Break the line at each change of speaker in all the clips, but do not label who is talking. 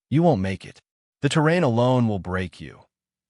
You won't make it. The terrain alone will break you,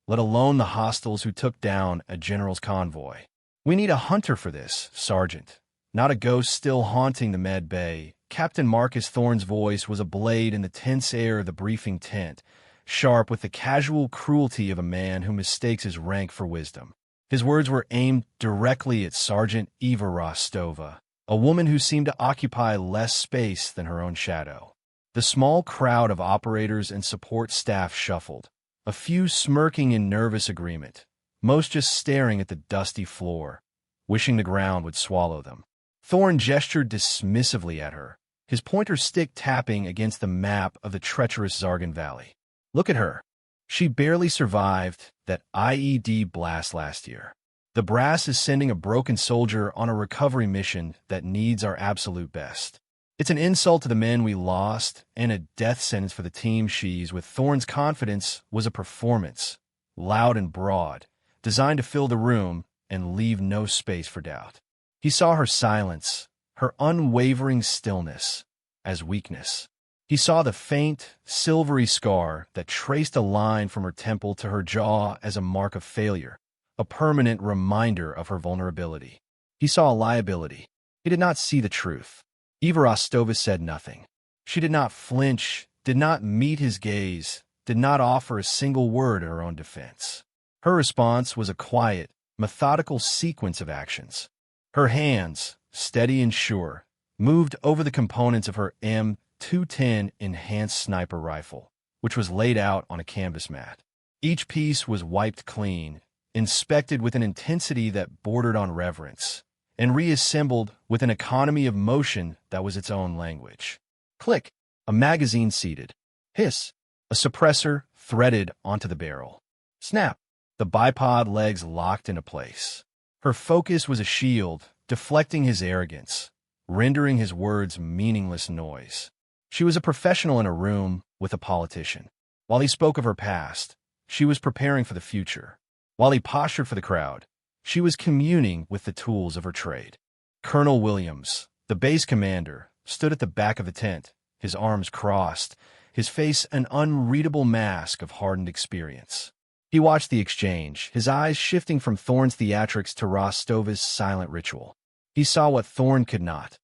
let alone the hostiles who took down a general's convoy. We need a hunter for this, Sergeant, not a ghost still haunting the med bay. Captain Marcus Thorne's voice was a blade in the tense air of the briefing tent, sharp with the casual cruelty of a man who mistakes his rank for wisdom. His words were aimed directly at Sergeant Eva Rostova, a woman who seemed to occupy less space than her own shadow. The small crowd of operators and support staff shuffled, a few smirking in nervous agreement, most just staring at the dusty floor, wishing the ground would swallow them. Thorne gestured dismissively at her, his pointer stick tapping against the map of the treacherous Zargan Valley. Look at her. She barely survived that IED blast last year. The brass is sending a broken soldier on a recovery mission that needs our absolute best. It's an insult to the men we lost and a death sentence for the team she's with. Thorne's confidence was a performance, loud and broad, designed to fill the room and leave no space for doubt. He saw her silence, her unwavering stillness, as weakness. He saw the faint, silvery scar that traced a line from her temple to her jaw as a mark of failure, a permanent reminder of her vulnerability. He saw a liability. He did not see the truth. Eva Rostova said nothing. She did not flinch, did not meet his gaze, did not offer a single word in her own defense. Her response was a quiet, methodical sequence of actions. Her hands, steady and sure, moved over the components of her M210 enhanced sniper rifle, which was laid out on a canvas mat. Each piece was wiped clean, inspected with an intensity that bordered on reverence, and reassembled with an economy of motion that was its own language. Click, a magazine seated. Hiss, a suppressor threaded onto the barrel. Snap, the bipod legs locked into place. Her focus was a shield, deflecting his arrogance, rendering his words meaningless noise. She was a professional in a room with a politician. While he spoke of her past, she was preparing for the future. While he postured for the crowd, she was communing with the tools of her trade. Colonel Williams, the base commander, stood at the back of the tent, his arms crossed, his face an unreadable mask of hardened experience. He watched the exchange, his eyes shifting from Thorne's theatrics to Rostova's silent ritual. He saw what Thorne could not.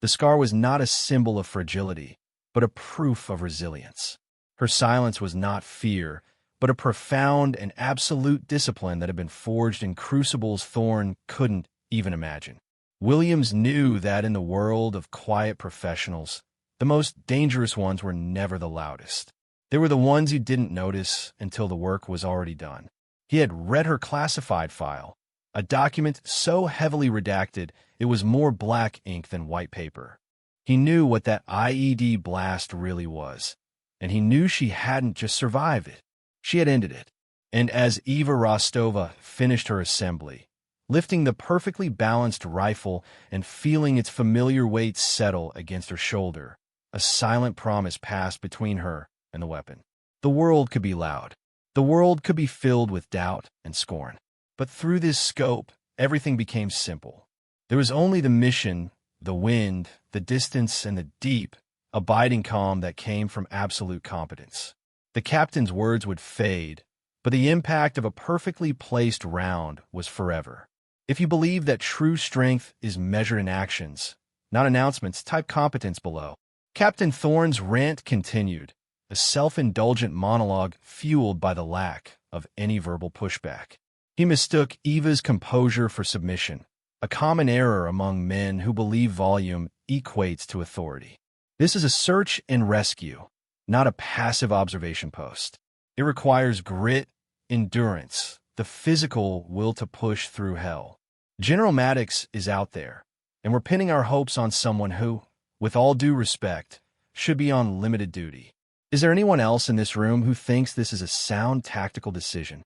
The scar was not a symbol of fragility, but a proof of resilience. Her silence was not fear, but a profound and absolute discipline that had been forged in crucibles Thorne couldn't even imagine. Williams knew that in the world of quiet professionals, the most dangerous ones were never the loudest. They were the ones you didn't notice until the work was already done. He had read her classified file, a document so heavily redacted it was more black ink than white paper. He knew what that IED blast really was, and he knew she hadn't just survived it. She had ended it. And as Eva Rostova finished her assembly, lifting the perfectly balanced rifle and feeling its familiar weight settle against her shoulder, a silent promise passed between her and the weapon. The world could be loud. The world could be filled with doubt and scorn. But through this scope, everything became simple. There was only the mission, the wind, the distance, and the deep, abiding calm that came from absolute competence. The captain's words would fade, but the impact of a perfectly placed round was forever. If you believe that true strength is measured in actions, not announcements, type competence below. Captain Thorne's rant continued, a self-indulgent monologue fueled by the lack of any verbal pushback. He mistook Eva's composure for submission, a common error among men who believe volume equates to authority. This is a search and rescue, not a passive observation post. It requires grit, endurance, the physical will to push through hell. General Maddox is out there, and we're pinning our hopes on someone who, with all due respect, should be on limited duty. Is there anyone else in this room who thinks this is a sound tactical decision?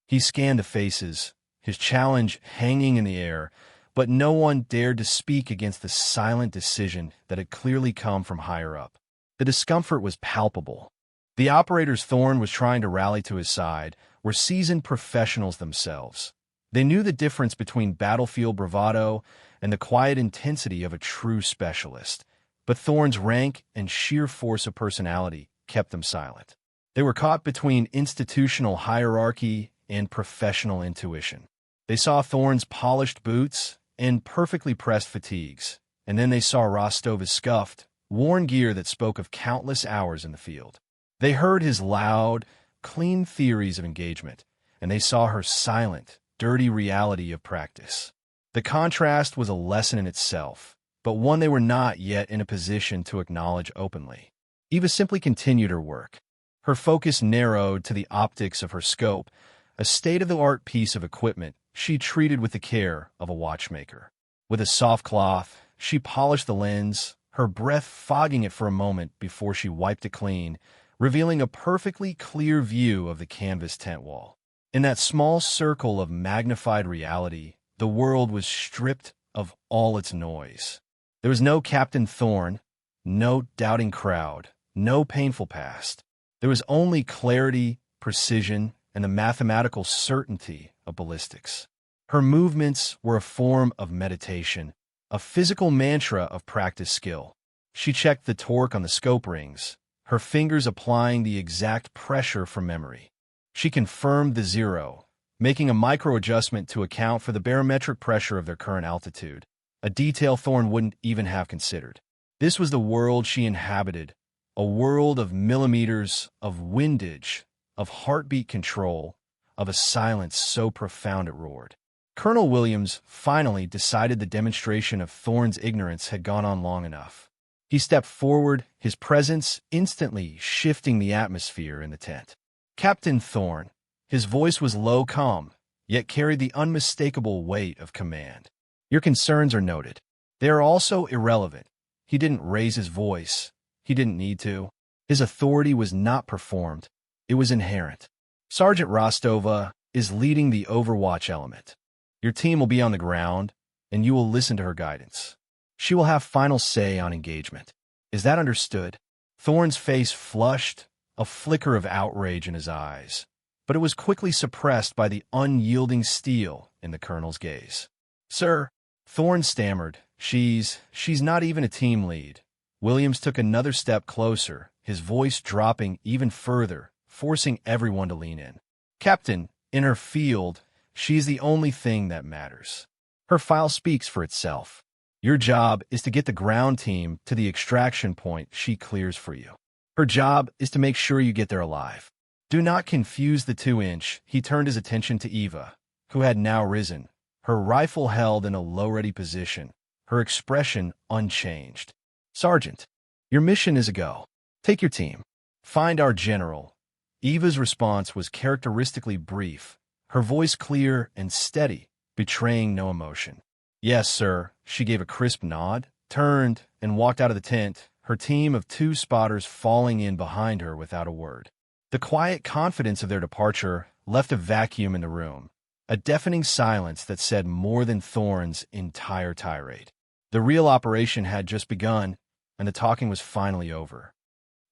He scanned the faces, his challenge hanging in the air, but no one dared to speak against the silent decision that had clearly come from higher up. The discomfort was palpable. The operators Thorne was trying to rally to his side were seasoned professionals themselves. They knew the difference between battlefield bravado and the quiet intensity of a true specialist. But Thorne's rank and sheer force of personality kept them silent. They were caught between institutional hierarchy and professional intuition. They saw Thorne's polished boots and perfectly pressed fatigues, and then they saw Rostova's scuffed, worn gear that spoke of countless hours in the field. They heard his loud, clean theories of engagement, and they saw her silent, dirty reality of practice. The contrast was a lesson in itself, but one they were not yet in a position to acknowledge openly. Eva simply continued her work. Her focus narrowed to the optics of her scope, a state-of-the-art piece of equipment she treated with the care of a watchmaker. With a soft cloth, she polished the lens, her breath fogging it for a moment before she wiped it clean, revealing a perfectly clear view of the canvas tent wall. In that small circle of magnified reality, the world was stripped of all its noise. There was no Captain Thorne, no doubting crowd, no painful past. There was only clarity, precision, and the mathematical certainty of ballistics. Her movements were a form of meditation, a physical mantra of practice skill. She checked the torque on the scope rings, her fingers applying the exact pressure from memory. She confirmed the zero, making a micro-adjustment to account for the barometric pressure of their current altitude, a detail Thorne wouldn't even have considered. This was the world she inhabited, a world of millimeters, of windage, of heartbeat control, of a silence so profound it roared. Colonel Williams finally decided the demonstration of Thorne's ignorance had gone on long enough. He stepped forward, his presence instantly shifting the atmosphere in the tent. Captain Thorne, his voice was low, calm, yet carried the unmistakable weight of command. Your concerns are noted. They are also irrelevant. He didn't raise his voice. He didn't need to. His authority was not performed. It was inherent. Sergeant Rostova is leading the overwatch element. Your team will be on the ground, and you will listen to her guidance. She will have final say on engagement. Is that understood? Thorne's face flushed, a flicker of outrage in his eyes, but it was quickly suppressed by the unyielding steel in the colonel's gaze. Sir, Thorne stammered, she's not even a team lead. Williams took another step closer, his voice dropping even further, forcing everyone to lean in. Captain, in her field, she's the only thing that matters. Her file speaks for itself. Your job is to get the ground team to the extraction point she clears for you. Her job is to make sure you get there alive. Do not confuse the 2-inch. He turned his attention to Eva, who had now risen, her rifle held in a low-ready position, her expression unchanged. Sergeant, your mission is a go. Take your team. Find our general. Eva's response was characteristically brief, her voice clear and steady, betraying no emotion. Yes, sir. She gave a crisp nod, turned, and walked out of the tent, her team of 2 spotters falling in behind her without a word. The quiet confidence of their departure left a vacuum in the room, a deafening silence that said more than Thorne's entire tirade. The real operation had just begun, and the talking was finally over.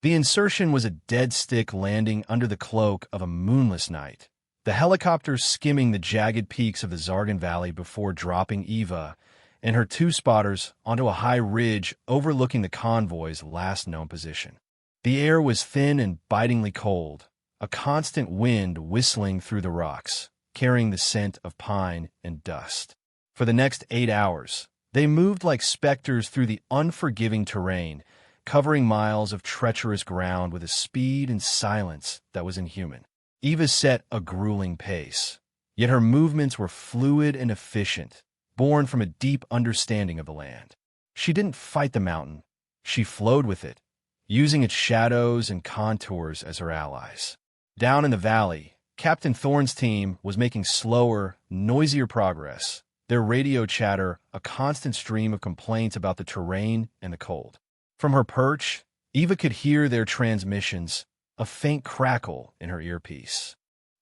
The insertion was a dead stick landing under the cloak of a moonless night, the helicopter skimming the jagged peaks of the Zargan Valley before dropping Eva and her 2 spotters onto a high ridge overlooking the convoy's last known position. The air was thin and bitingly cold, a constant wind whistling through the rocks, carrying the scent of pine and dust. For the next 8 hours, they moved like specters through the unforgiving terrain, covering miles of treacherous ground with a speed and silence that was inhuman. Eva set a grueling pace, yet her movements were fluid and efficient, born from a deep understanding of the land. She didn't fight the mountain. She flowed with it, using its shadows and contours as her allies. Down in the valley, Captain Thorne's team was making slower, noisier progress, their radio chatter a constant stream of complaints about the terrain and the cold. From her perch, Eva could hear their transmissions, a faint crackle in her earpiece.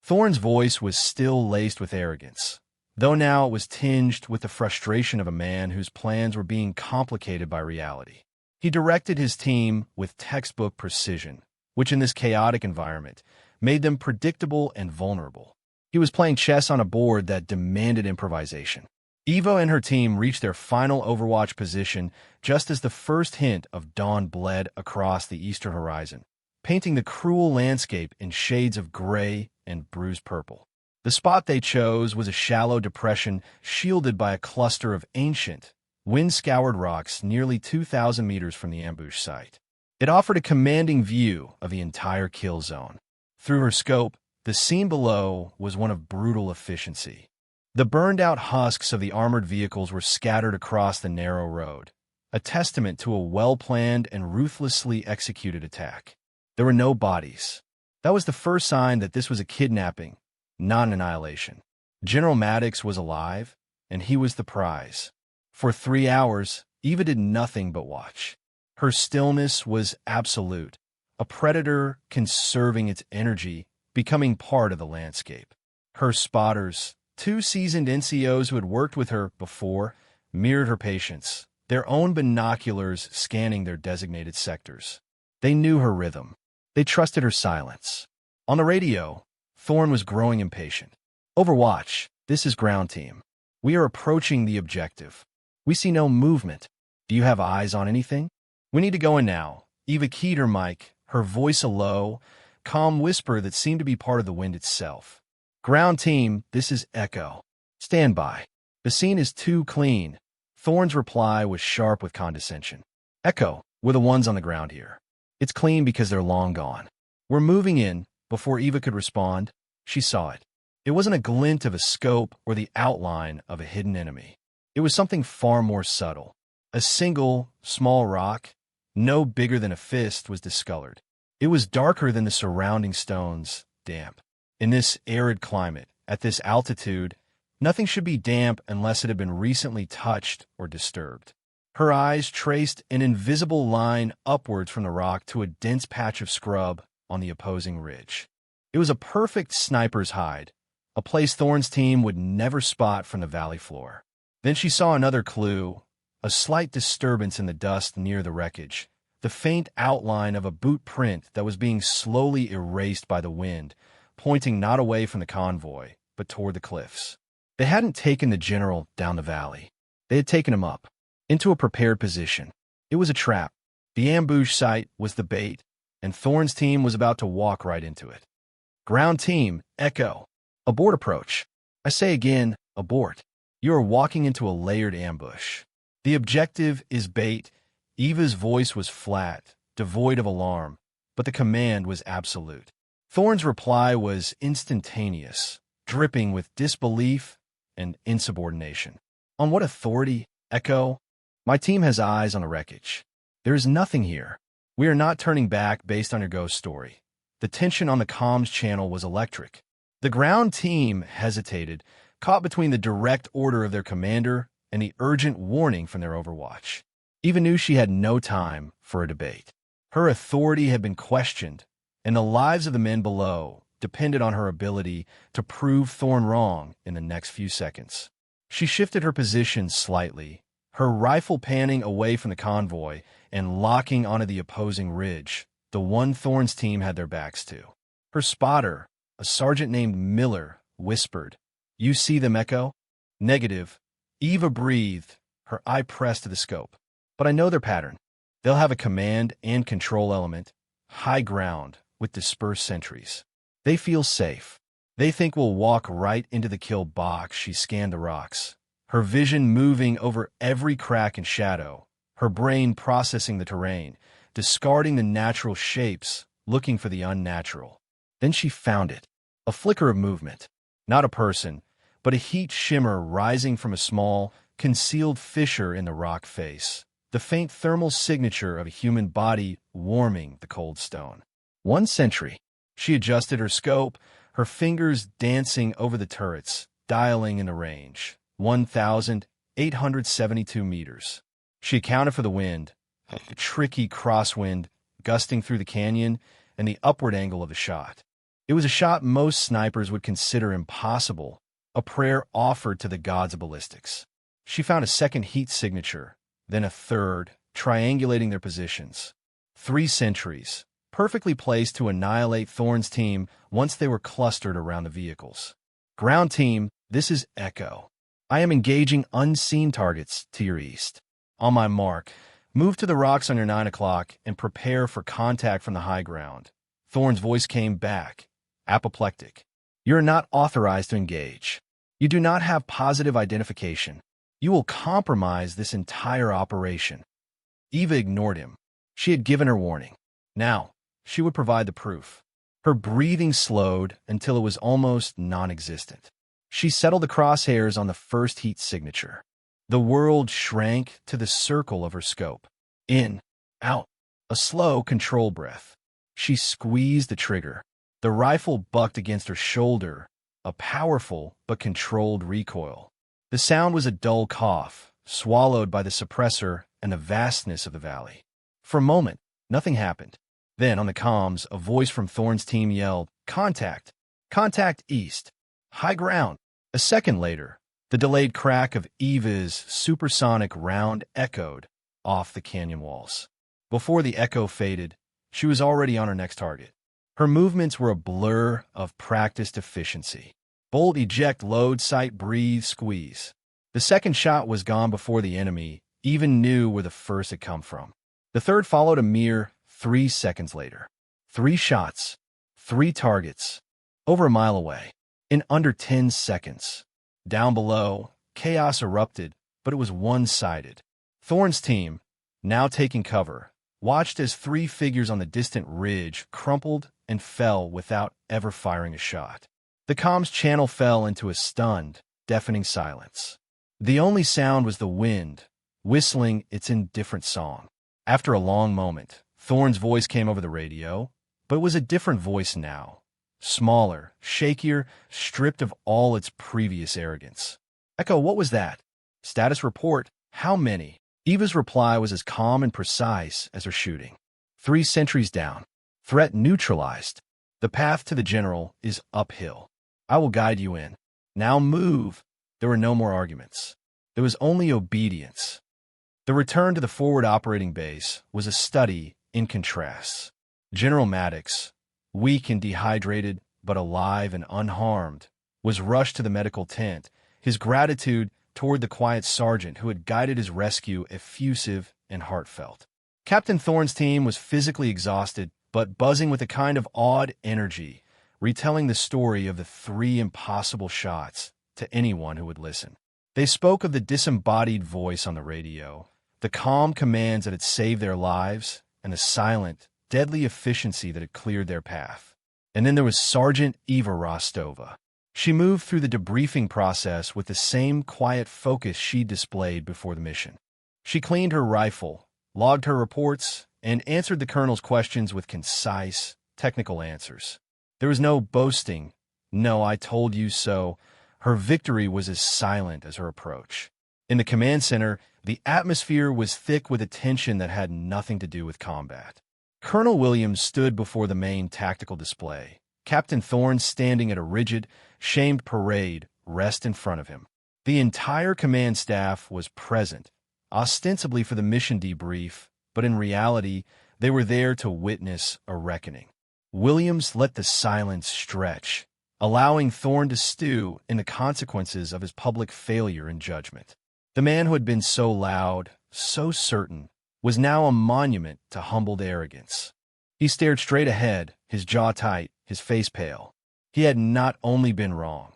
Thorne's voice was still laced with arrogance, though now it was tinged with the frustration of a man whose plans were being complicated by reality. He directed his team with textbook precision, which in this chaotic environment made them predictable and vulnerable. He was playing chess on a board that demanded improvisation. Eva and her team reached their final overwatch position just as the first hint of dawn bled across the eastern horizon, painting the cruel landscape in shades of gray and bruised purple. The spot they chose was a shallow depression shielded by a cluster of ancient, wind-scoured rocks nearly 2,000 meters from the ambush site. It offered a commanding view of the entire kill zone. Through her scope, the scene below was one of brutal efficiency. The burned-out husks of the armored vehicles were scattered across the narrow road, a testament to a well-planned and ruthlessly executed attack. There were no bodies. That was the first sign that this was a kidnapping, not an annihilation. General Maddox was alive, and he was the prize. For 3 hours, Eva did nothing but watch. Her stillness was absolute, a predator conserving its energy, becoming part of the landscape. Her spotters, 2 seasoned NCOs who had worked with her before, mirrored her patience, their own binoculars scanning their designated sectors. They knew her rhythm. They trusted her silence. On the radio, Thorne was growing impatient. "Overwatch, this is ground team. We are approaching the objective. We see no movement. Do you have eyes on anything? We need to go in now." Eva keyed her mic, her voice a low, calm whisper that seemed to be part of the wind itself. "Ground team, this is Echo. Stand by. The scene is too clean." Thorne's reply was sharp with condescension. "Echo, we're the ones on the ground here. It's clean because they're long gone. We're moving in." Before Eva could respond, she saw it. It wasn't a glint of a scope or the outline of a hidden enemy. It was something far more subtle. A single, small rock, no bigger than a fist, was discolored. It was darker than the surrounding stones, damp. In this arid climate, at this altitude, nothing should be damp unless it had been recently touched or disturbed. Her eyes traced an invisible line upwards from the rock to a dense patch of scrub on the opposing ridge. It was a perfect sniper's hide, a place Thorne's team would never spot from the valley floor. Then she saw another clue, a slight disturbance in the dust near the wreckage, the faint outline of a boot print that was being slowly erased by the wind, pointing not away from the convoy, but toward the cliffs. They hadn't taken the general down the valley. They had taken him up, into a prepared position. It was a trap. The ambush site was the bait, and Thorne's team was about to walk right into it. "Ground team, Echo. Abort approach. I say again, abort. You are walking into a layered ambush. The objective is bait." Eva's voice was flat, devoid of alarm, but the command was absolute. Thorne's reply was instantaneous, dripping with disbelief and insubordination. "On what authority, Echo? My team has eyes on the wreckage. There is nothing here. We are not turning back based on your ghost story." The tension on the comms channel was electric. The ground team hesitated, caught between the direct order of their commander and the urgent warning from their overwatch. Eva knew she had no time for a debate. Her authority had been questioned, and the lives of the men below depended on her ability to prove Thorne wrong in the next few seconds. She shifted her position slightly, her rifle panning away from the convoy and locking onto the opposing ridge, the one Thorne's team had their backs to. Her spotter, a sergeant named Miller, whispered, "You see them, Echo?" "Negative." Eva breathed, her eye pressed to the scope. "But I know their pattern. They'll have a command and control element, high ground, with dispersed sentries. They feel safe. They think we'll walk right into the kill box." She scanned the rocks, her vision moving over every crack and shadow, her brain processing the terrain, discarding the natural shapes, looking for the unnatural. Then she found it, a flicker of movement. Not a person, but a heat shimmer rising from a small, concealed fissure in the rock face, the faint thermal signature of a human body warming the cold stone. One sentry. She adjusted her scope, her fingers dancing over the turrets, dialing in the range. 1,872 meters. She accounted for the wind, a tricky crosswind gusting through the canyon, and the upward angle of the shot. It was a shot most snipers would consider impossible, a prayer offered to the gods of ballistics. She found a second heat signature, then a third, triangulating their positions. 3 sentries, perfectly placed to annihilate Thorne's team once they were clustered around the vehicles. "Ground team, this is Echo. I am engaging unseen targets to your east. On my mark, move to the rocks on your 9 o'clock and prepare for contact from the high ground. Thorne's voice came back, apoplectic. "You're not authorized to engage. You do not have positive identification. You will compromise this entire operation." Eva ignored him. She had given her warning. Now, she would provide the proof. Her breathing slowed until it was almost non-existent. She settled the crosshairs on the first heat signature. The world shrank to the circle of her scope. In, out, a slow control breath. She squeezed the trigger. The rifle bucked against her shoulder, a powerful but controlled recoil. The sound was a dull cough, swallowed by the suppressor and the vastness of the valley. For a moment, nothing happened. Then, on the comms, a voice from Thorne's team yelled, "Contact! Contact east! High ground!" A second later, the delayed crack of Eva's supersonic round echoed off the canyon walls. Before the echo faded, she was already on her next target. Her movements were a blur of practiced efficiency. Bolt, eject, load, sight, breathe, squeeze. The second shot was gone before the enemy even knew where the first had come from. The third followed a mere 3 seconds later. 3 shots, 3 targets, over a mile away, in under 10 seconds. Down below, chaos erupted, but it was one-sided. Thorne's team, now taking cover, watched as 3 figures on the distant ridge crumpled and fell without ever firing a shot. The comms channel fell into a stunned, deafening silence. The only sound was the wind, whistling its indifferent song. After a long moment, Thorne's voice came over the radio, but it was a different voice now. Smaller, shakier, stripped of all its previous arrogance. "Echo, what was that?" "Status report. How many?" Eva's reply was as calm and precise as her shooting. 3 sentries down. Threat neutralized. The path to the general is uphill. I will guide you in. Now move. There were no more arguments. There was only obedience. The return to the forward operating base was a study in contrasts. General Maddox, weak and dehydrated, but alive and unharmed, was rushed to the medical tent, his gratitude toward the quiet sergeant who had guided his rescue effusive and heartfelt. Captain Thorne's team was physically exhausted, but buzzing with a kind of awed energy, retelling the story of the 3 impossible shots to anyone who would listen. They spoke of the disembodied voice on the radio, the calm commands that had saved their lives, and the silent, deadly efficiency that had cleared their path. And then there was Sergeant Eva Rostova. She moved through the debriefing process with the same quiet focus she displayed before the mission. She cleaned her rifle, logged her reports, and answered the colonel's questions with concise, technical answers. There was no boasting, no "I told you so." Her victory was as silent as her approach. In the command center, the atmosphere was thick with a tension that had nothing to do with combat. Colonel Williams stood before the main tactical display, Captain Thorne standing at a rigid, shamed parade rest in front of him. The entire command staff was present, ostensibly for the mission debrief, but in reality, they were there to witness a reckoning. Williams let the silence stretch, allowing Thorne to stew in the consequences of his public failure in judgment. The man who had been so loud, so certain, was now a monument to humbled arrogance. He stared straight ahead, his jaw tight, his face pale. He had not only been wrong,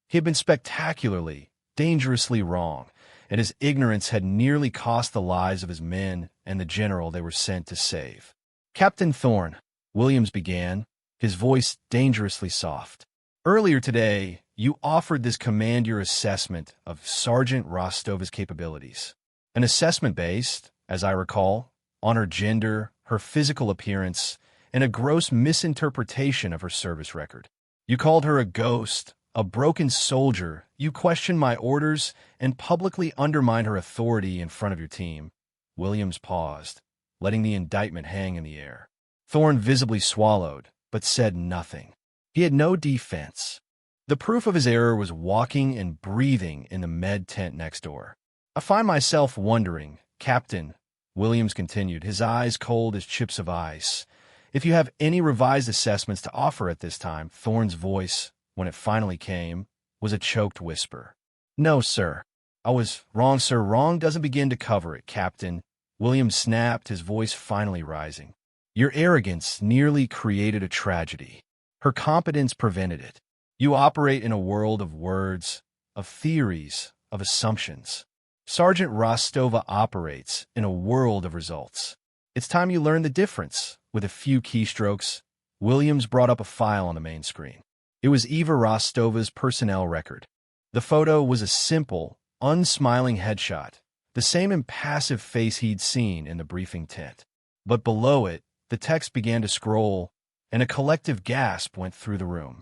he had been spectacularly, dangerously wrong, and his ignorance had nearly cost the lives of his men and the general they were sent to save. "Captain Thorne," Williams began, his voice dangerously soft. "Earlier today, you offered this command your assessment of Sergeant Rostova's capabilities. An assessment based, as I recall, on her gender, her physical appearance, and a gross misinterpretation of her service record. You called her a ghost, a broken soldier. You questioned my orders and publicly undermined her authority in front of your team." Williams paused, letting the indictment hang in the air. Thorne visibly swallowed, but said nothing. He had no defense. The proof of his error was walking and breathing in the med tent next door. "I find myself wondering, Captain," Williams continued, his eyes cold as chips of ice, "if you have any revised assessments to offer at this time." Thorne's voice, when it finally came, was a choked whisper. "No, sir. I was wrong, sir. Wrong doesn't begin to cover it, Captain." Williams snapped, his voice finally rising. Your arrogance nearly created a tragedy. Her competence prevented it. You operate in a world of words, of theories, of assumptions. Sergeant Rostova operates in a world of results. It's time you learn the difference. With a few keystrokes, Williams brought up a file on the main screen. It was Eva Rostova's personnel record. The photo was a simple, unsmiling headshot, the same impassive face he'd seen in the briefing tent. But below it, the text began to scroll, and a collective gasp went through the room.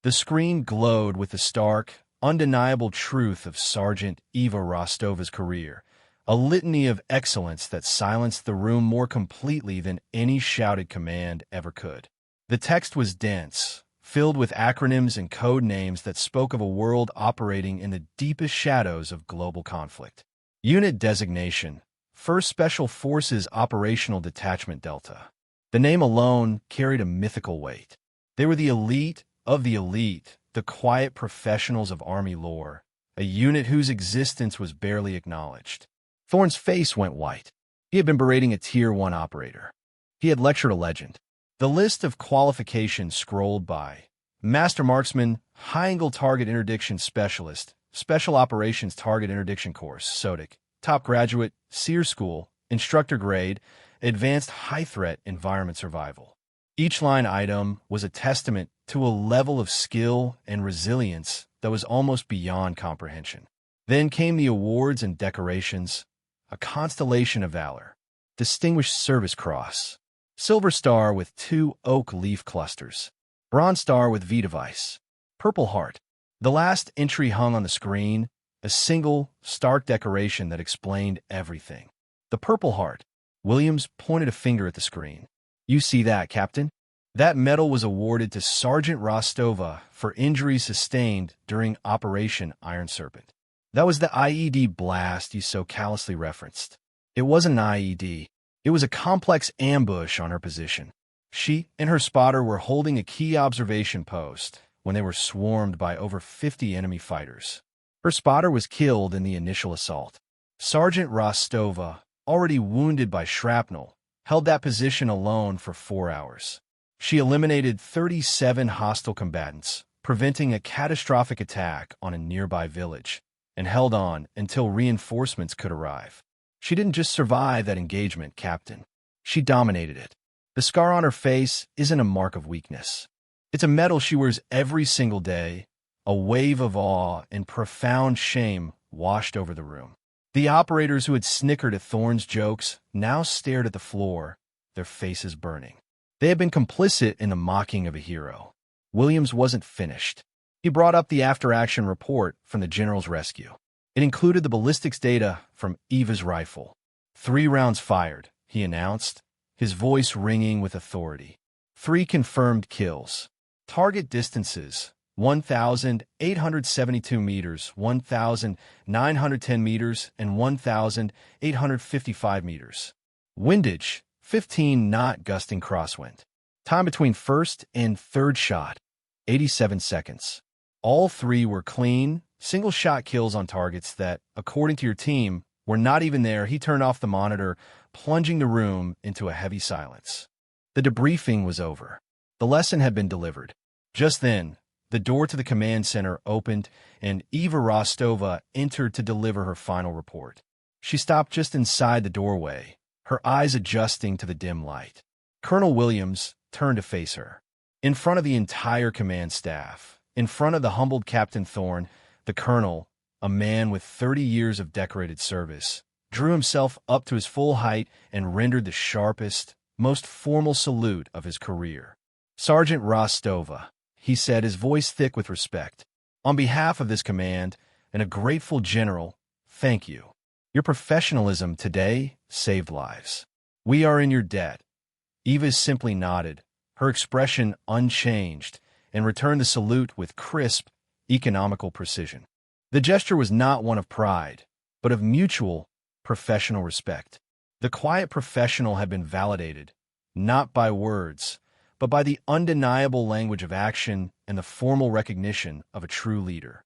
The screen glowed with the stark, undeniable truth of Sergeant Eva Rostova's career, a litany of excellence that silenced the room more completely than any shouted command ever could. The text was dense, filled with acronyms and code names that spoke of a world operating in the deepest shadows of global conflict. Unit designation: 1st Special Forces Operational Detachment Delta. The name alone carried a mythical weight. They were the elite of the elite, the quiet professionals of Army lore, a unit whose existence was barely acknowledged. Thorne's face went white. He had been berating a Tier 1 operator. He had lectured a legend. The list of qualifications scrolled by: Master Marksman, High-Angle Target Interdiction Specialist, Special Operations Target Interdiction Course, SOTIC, Top Graduate, SEER School, Instructor Grade, Advanced High-Threat Environment Survival. Each line item was a testament to a level of skill and resilience that was almost beyond comprehension. Then came the awards and decorations: a Constellation of Valor, Distinguished Service Cross, Silver Star with 2 oak leaf clusters, Bronze Star with V device, Purple Heart. The last entry hung on the screen, a single, stark decoration that explained everything. The Purple Heart. Williams pointed a finger at the screen. You see that, Captain? That medal was awarded to Sergeant Rostova for injuries sustained during Operation Iron Serpent. That was the IED blast you so callously referenced. It wasn't an IED. It was a complex ambush on her position. She and her spotter were holding a key observation post when they were swarmed by over 50 enemy fighters. Her spotter was killed in the initial assault. Sergeant Rostova, already wounded by shrapnel, held that position alone for 4 hours. She eliminated 37 hostile combatants, preventing a catastrophic attack on a nearby village, and held on until reinforcements could arrive. She didn't just survive that engagement, Captain. She dominated it. The scar on her face isn't a mark of weakness. It's a medal she wears every single day. A wave of awe and profound shame washed over the room. The operators who had snickered at Thorne's jokes now stared at the floor, their faces burning. They had been complicit in the mocking of a hero. Williams wasn't finished. He brought up the after-action report from the General's rescue. It included the ballistics data from Eva's rifle. 3 rounds fired, he announced, his voice ringing with authority. 3 confirmed kills. Target distances: 1,872 meters, 1,910 meters, and 1,855 meters. Windage: 15-knot gusting crosswind. Time between first and third shot: 87 seconds. All 3 were clean, single-shot kills on targets that, according to your team, were not even there. He turned off the monitor, plunging the room into a heavy silence. The debriefing was over. The lesson had been delivered. Just then, the door to the command center opened, and Eva Rostova entered to deliver her final report. She stopped just inside the doorway, her eyes adjusting to the dim light. Colonel Williams turned to face her. In front of the entire command staff, in front of the humbled Captain Thorne, the colonel, a man with 30 years of decorated service, drew himself up to his full height and rendered the sharpest, most formal salute of his career. Sergeant Rostova, he said, his voice thick with respect. On behalf of this command and a grateful general, thank you. Your professionalism today saved lives. We are in your debt. Eva simply nodded, her expression unchanged, and returned the salute with crisp, economical precision. The gesture was not one of pride, but of mutual, professional respect. The quiet professional had been validated, not by words, but by the undeniable language of action and the formal recognition of a true leader.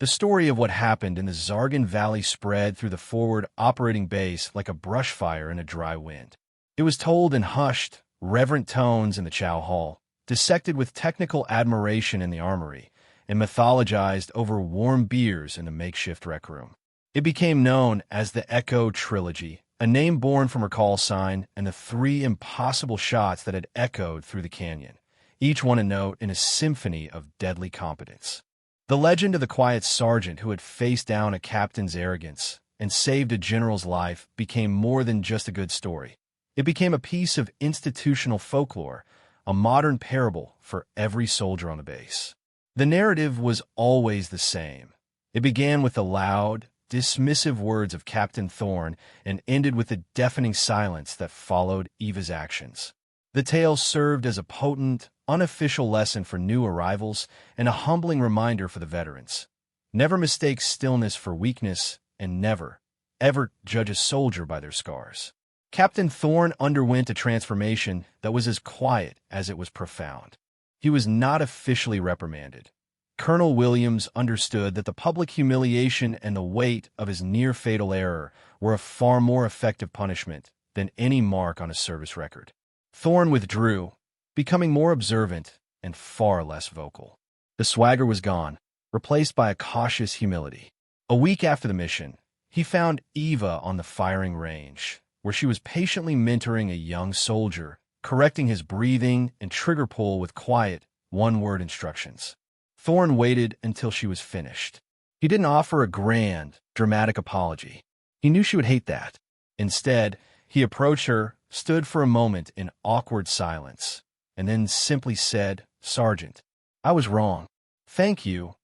The story of what happened in the Zargan Valley spread through the forward operating base like a brush fire in a dry wind. It was told in hushed, reverent tones in the chow hall, dissected with technical admiration in the armory, and mythologized over warm beers in the makeshift rec room. It became known as the Echo Trilogy, a name born from her call sign and the three impossible shots that had echoed through the canyon, each one a note in a symphony of deadly competence. The legend of the quiet sergeant who had faced down a captain's arrogance and saved a general's life became more than just a good story. It became a piece of institutional folklore, a modern parable for every soldier on the base. The narrative was always the same. It began with the loud, dismissive words of Captain Thorne and ended with the deafening silence that followed Eva's actions. The tale served as a potent, unofficial lesson for new arrivals and a humbling reminder for the veterans. Never mistake stillness for weakness, and never, ever judge a soldier by their scars. Captain Thorne underwent a transformation that was as quiet as it was profound. He was not officially reprimanded. Colonel Williams understood that the public humiliation and the weight of his near-fatal error were a far more effective punishment than any mark on his service record. Thorne withdrew, becoming more observant and far less vocal. The swagger was gone, replaced by a cautious humility. A week after the mission, he found Eva on the firing range, where she was patiently mentoring a young soldier, correcting his breathing and trigger pull with quiet, one-word instructions. Thorne waited until she was finished. He didn't offer a grand, dramatic apology. He knew she would hate that. Instead, he approached her, stood for a moment in awkward silence, and then simply said, "Sergeant, I was wrong. Thank you."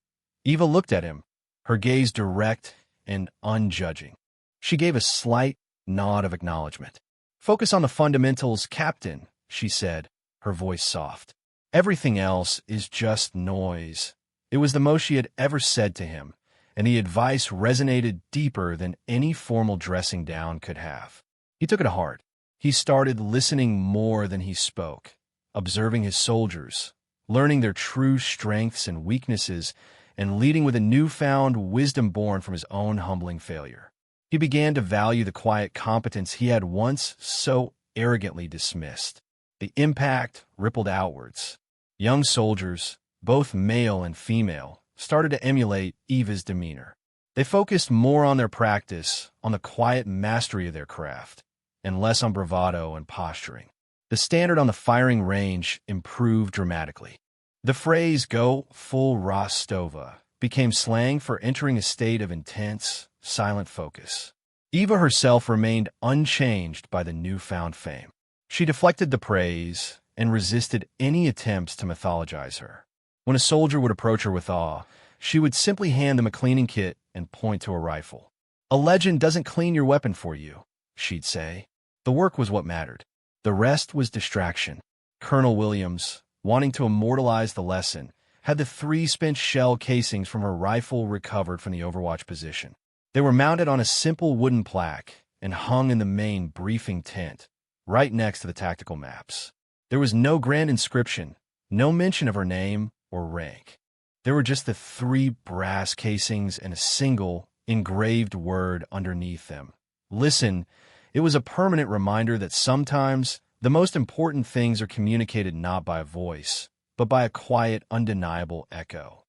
Eva looked at him, her gaze direct and unjudging. She gave a slight nod of acknowledgement. "Focus on the fundamentals, Captain," she said, her voice soft. "Everything else is just noise." It was the most she had ever said to him, and the advice resonated deeper than any formal dressing down could have. He took it to heart. He started listening more than he spoke, observing his soldiers, learning their true strengths and weaknesses, and leading with a newfound wisdom born from his own humbling failure. He began to value the quiet competence he had once so arrogantly dismissed. The impact rippled outwards. Young soldiers, both male and female, started to emulate Eva's demeanor. They focused more on their practice, on the quiet mastery of their craft, and less on bravado and posturing. The standard on the firing range improved dramatically. The phrase "go full Rostova" became slang for entering a state of intense, silent focus. Eva herself remained unchanged by the newfound fame. She deflected the praise and resisted any attempts to mythologize her. When a soldier would approach her with awe, she would simply hand them a cleaning kit and point to a rifle. "A legend doesn't clean your weapon for you," she'd say. The work was what mattered. The rest was distraction. Colonel Williams, wanting to immortalize the lesson, had the 3 spent shell casings from her rifle recovered from the Overwatch position. They were mounted on a simple wooden plaque and hung in the main briefing tent, right next to the tactical maps. There was no grand inscription, no mention of her name or rank. There were just the 3 brass casings and a single, engraved word underneath them. "Listen." It was a permanent reminder that sometimes the most important things are communicated not by a voice, but by a quiet, undeniable echo.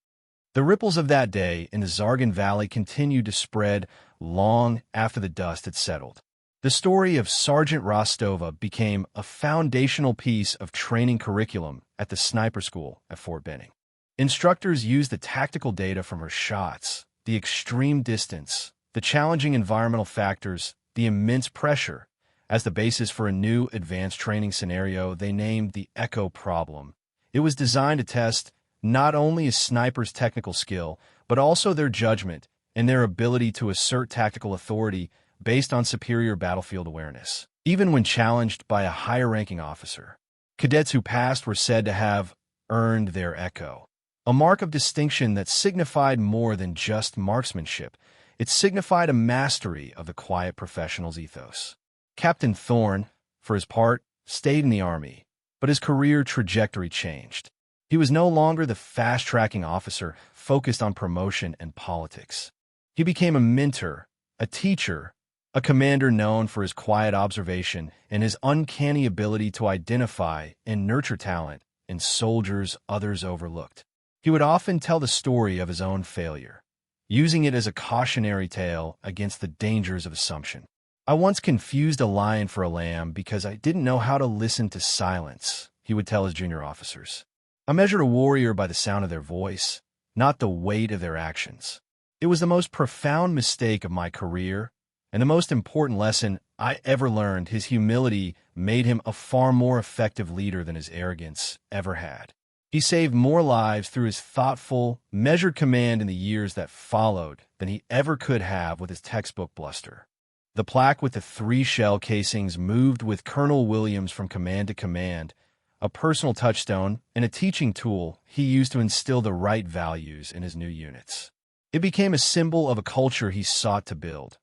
The ripples of that day in the Zargan Valley continued to spread long after the dust had settled. The story of Sergeant Rostova became a foundational piece of training curriculum at the sniper school at Fort Benning. Instructors used the tactical data from her shots, the extreme distance, the challenging environmental factors, the immense pressure, as the basis for a new advanced training scenario they named the Echo Problem. It was designed to test not only a sniper's technical skill, but also their judgment and their ability to assert tactical authority based on superior battlefield awareness. Even when challenged by a higher-ranking officer, cadets who passed were said to have earned their Echo, a mark of distinction that signified more than just marksmanship. It signified a mastery of the quiet professional's ethos. Captain Thorne, for his part, stayed in the Army, but his career trajectory changed. He was no longer the fast-tracking officer focused on promotion and politics. He became a mentor, a teacher, a commander known for his quiet observation and his uncanny ability to identify and nurture talent in soldiers others overlooked. He would often tell the story of his own failure, using it as a cautionary tale against the dangers of assumption. "I once confused a lion for a lamb because I didn't know how to listen to silence," he would tell his junior officers. "I measured a warrior by the sound of their voice, not the weight of their actions. It was the most profound mistake of my career, and the most important lesson I ever learned. His humility made him a far more effective leader than his arrogance ever had. He saved more lives through his thoughtful, measured command in the years that followed than he ever could have with his textbook bluster." The plaque with the 3 shell casings moved with Colonel Williams from command to command, a personal touchstone and a teaching tool he used to instill the right values in his new units. It became a symbol of a culture he sought to build,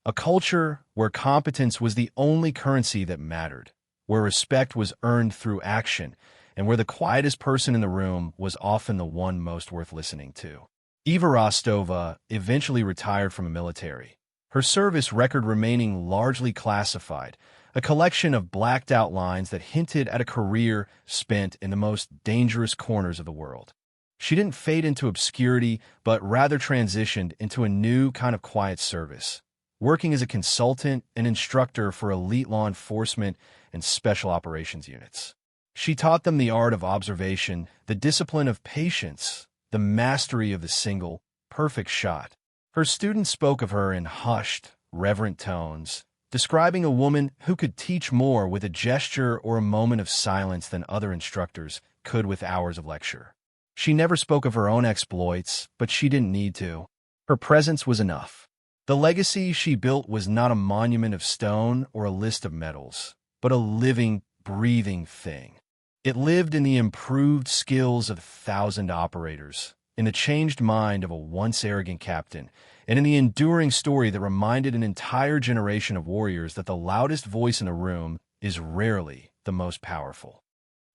a culture where competence was the only currency that mattered, where respect was earned through action, and where the quietest person in the room was often the one most worth listening to. Eva Rostova eventually retired from the military, her service record remaining largely classified, a collection of blacked-out lines that hinted at a career spent in the most dangerous corners of the world. She didn't fade into obscurity, but rather transitioned into a new kind of quiet service, working as a consultant and instructor for elite law enforcement and special operations units. She taught them the art of observation, the discipline of patience, the mastery of the single, perfect shot. Her students spoke of her in hushed, reverent tones, describing a woman who could teach more with a gesture or a moment of silence than other instructors could with hours of lecture. She never spoke of her own exploits, but she didn't need to. Her presence was enough. The legacy she built was not a monument of stone or a list of medals, but a living, breathing thing. It lived in the improved skills of 1,000 operators, in the changed mind of a once arrogant captain, and in the enduring story that reminded an entire generation of warriors that the loudest voice in the room is rarely the most powerful.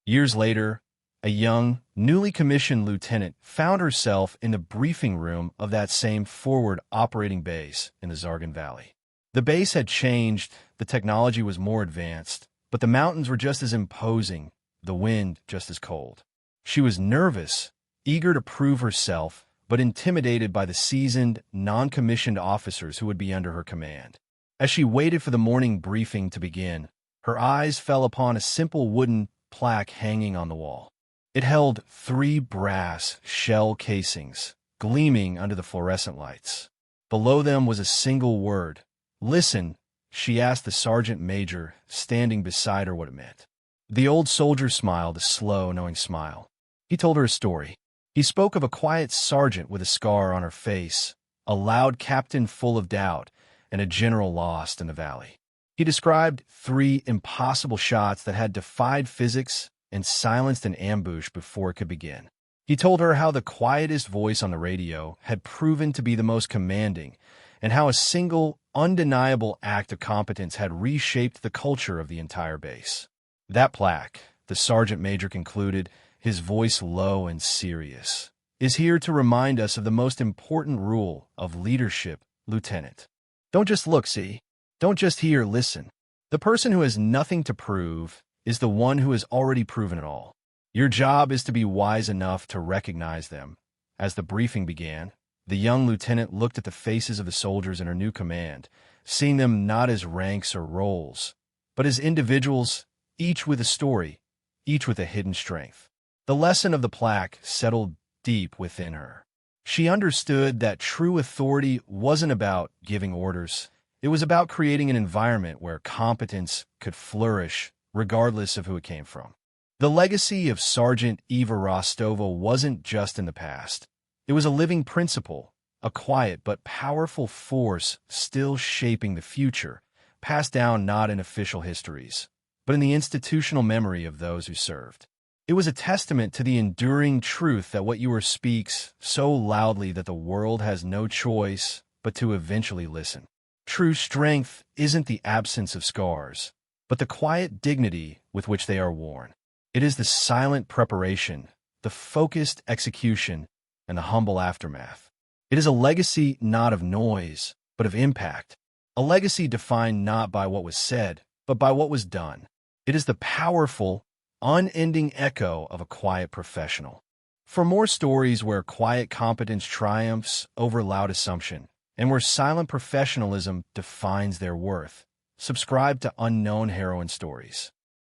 Years later, a young, newly commissioned lieutenant found herself in the briefing room of that same forward operating base in the Zargan Valley. The base had changed, the technology was more advanced, but the mountains were just as imposing, the wind just as cold. She was nervous, eager to prove herself, but intimidated by the seasoned, non-commissioned officers who would be under her command. As she waited for the morning briefing to begin, her eyes fell upon a simple wooden plaque hanging on the wall. It held 3 brass shell casings, gleaming under the fluorescent lights. Below them was a single word. "Listen," she asked the sergeant major, standing beside her, what it meant. The old soldier smiled, a slow, knowing smile. He told her a story. He spoke of a quiet sergeant with a scar on her face, a loud captain full of doubt, and a general lost in the valley. He described 3 impossible shots that had defied physics and silenced an ambush before it could begin. He told her how the quietest voice on the radio had proven to be the most commanding, and how a single, undeniable act of competence had reshaped the culture of the entire base. That plaque, the sergeant major concluded, his voice low and serious, is here to remind us of the most important rule of leadership, Lieutenant. Don't just look, see? Don't just hear, listen. The person who has nothing to prove is the one who has already proven it all. Your job is to be wise enough to recognize them. As the briefing began, the young lieutenant looked at the faces of the soldiers in her new command, seeing them not as ranks or roles, but as individuals, each with a story, each with a hidden strength. The lesson of the plaque settled deep within her. She understood that true authority wasn't about giving orders. It was about creating an environment where competence could flourish, regardless of who it came from. The legacy of Sergeant Eva Rostova wasn't just in the past. It was a living principle, a quiet but powerful force still shaping the future, passed down not in official histories, but in the institutional memory of those who served. It was a testament to the enduring truth that what you are speaks so loudly that the world has no choice but to eventually listen. True strength isn't the absence of scars, but the quiet dignity with which they are worn. It is the silent preparation, the focused execution, and the humble aftermath. It is a legacy not of noise, but of impact, A legacy defined not by what was said, but by what was done. It is the powerful, unending echo of a quiet professional. For more stories where quiet competence triumphs over loud assumption, and where silent professionalism defines their worth, subscribe to Unknown Heroine Stories.